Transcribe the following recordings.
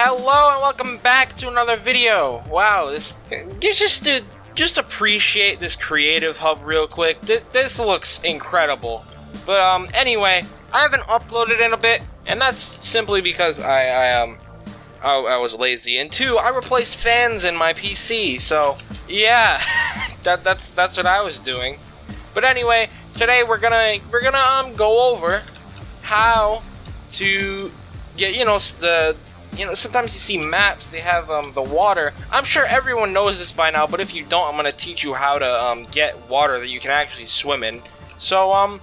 Hello and welcome back to another video. Wow, this just appreciate this creative hub real quick. This looks incredible. But anyway, I haven't uploaded in a bit, and that's simply because I was lazy, and two, I replaced fans in my PC. So yeah, that's what I was doing. But anyway, today we're gonna go over how to get, sometimes you see maps, they have the water. I'm sure everyone knows this by now, but if you don't, I'm gonna teach you how to get water that you can actually swim in. So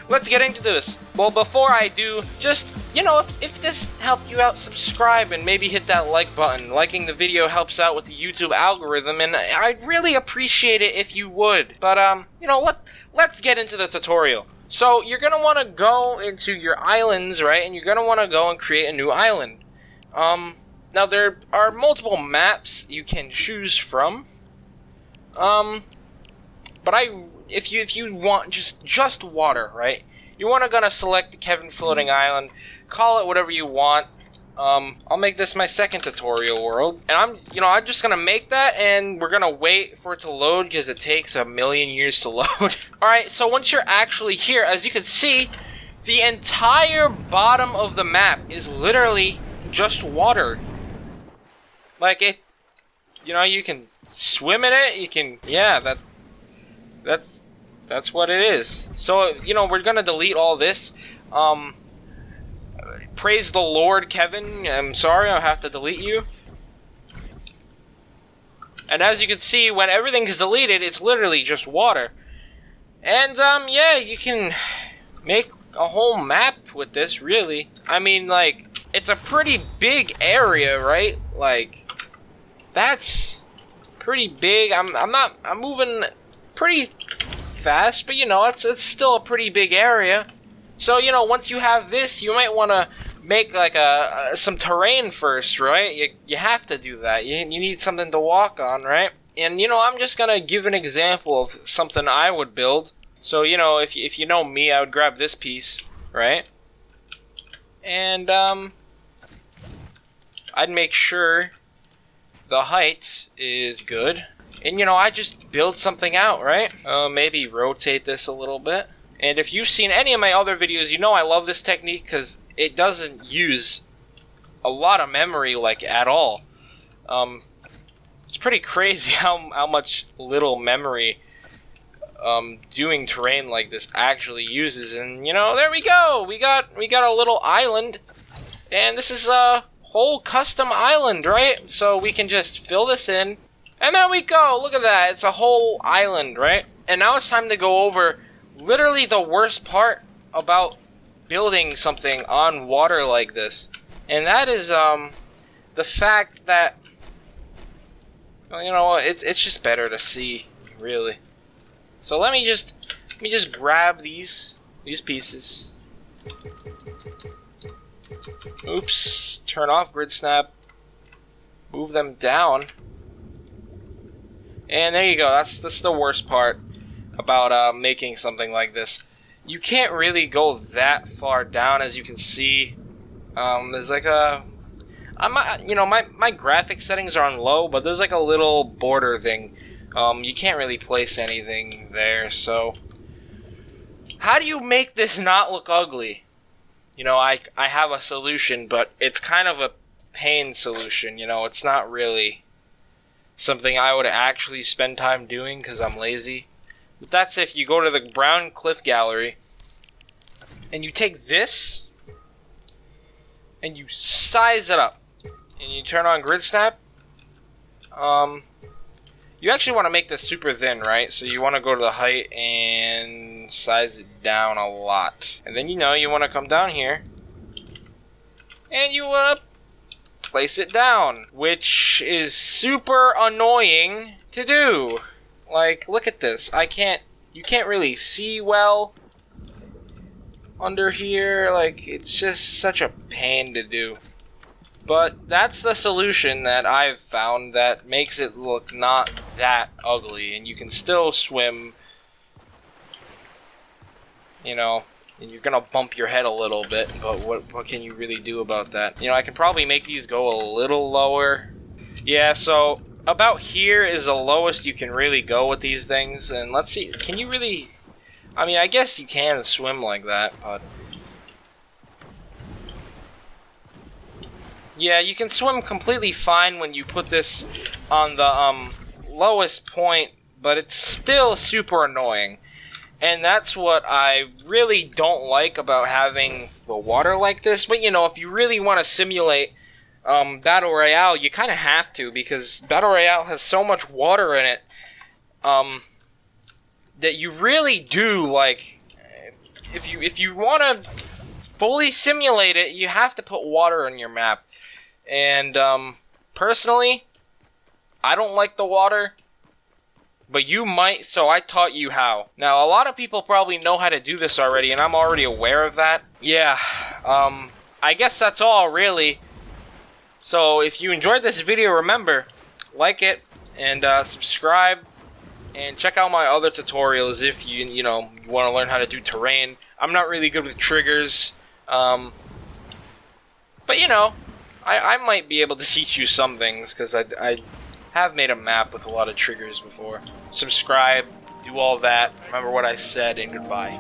let's get into this. Well, before I do, just, if this helped you out, subscribe and maybe hit that like button. Liking the video helps out with the YouTube algorithm, and I'd really appreciate it if you would. But, let's get into the tutorial. So, you're going to want to go into your islands, right? And you're going to want to go and create a new island. Now, there are multiple maps you can choose from. But if you want just water, right? You want to gonna select the Kevin Floating Island, call it whatever you want. I'll make this my second tutorial world, and I'm just gonna make that, and we're gonna wait for it to load because it takes a million years to load. All right, so once you're actually here, as you can see, the entire bottom of the map is literally just water. Like it, you can swim in it. You can, yeah, that's what it is. So, we're gonna delete all this. Praise the Lord, Kevin. I'm sorry, I'll have to delete you. And as you can see, when everything's deleted, it's literally just water. And, yeah, you can make a whole map with this, really. I mean, like, it's a pretty big area, right? Like, that's pretty big. I'm moving pretty fast, but it's still a pretty big area. So once you have this, you might want to make like some terrain first, right? You have to do that. You need something to walk on, right? And I'm just gonna give an example of something I would build. So if you know me, I would grab this piece, right? And I'd make sure the height is good. And I just build something out, right? Maybe rotate this a little bit. And if you've seen any of my other videos, I love this technique because it doesn't use a lot of memory, like, at all. It's pretty crazy how much little memory doing terrain like this actually uses. And there we go. We got a little island, and this is a whole custom island, right? So we can just fill this in. And there we go, look at that, it's a whole island, right? And now it's time to go over literally the worst part about building something on water like this. And that is, the fact that, it's just better to see, really. So let me just grab these pieces. Oops, turn off grid snap, move them down. And there you go, that's the worst part about making something like this. You can't really go that far down, as you can see. There's like my graphic settings are on low, but there's like a little border thing. You can't really place anything there, so how do you make this not look ugly? I have a solution, but it's kind of a pain solution, it's not really something I would actually spend time doing because I'm lazy. But that's if you go to the Brown Cliff Gallery and you take this and you size it up and you turn on grid snap. You actually want to make this super thin, right? So you want to go to the height and size it down a lot. And then you want to come down here and you want to place it down, which is super annoying to do. Like, look at this. You can't really see well under here. Like, it's just such a pain to do. But that's the solution that I've found that makes it look not that ugly, and you can still swim, and you're gonna bump your head a little bit, but what can you really do about that? You know, I can probably make these go a little lower. Yeah, so about here is the lowest you can really go with these things, and let's see, can you really... I mean, I guess you can swim like that, but... Yeah, you can swim completely fine when you put this on the lowest point, but it's still super annoying. And that's what I really don't like about having the water like this. But, you know, if you really want to simulate Battle Royale, you kind of have to, because Battle Royale has so much water in it that you really do, like, if you want to fully simulate it, you have to put water on your map. And personally, I don't like the water, but you might, so I taught you how. Now, a lot of people probably know how to do this already, and I'm already aware of that. Yeah, I guess that's all, really. So, if you enjoyed this video, remember, like it, and subscribe, and check out my other tutorials if you know, you want to learn how to do terrain. I'm not really good with triggers, but, you know, I might be able to teach you some things, because I have made a map with a lot of triggers before. Subscribe, do all that, remember what I said, and goodbye.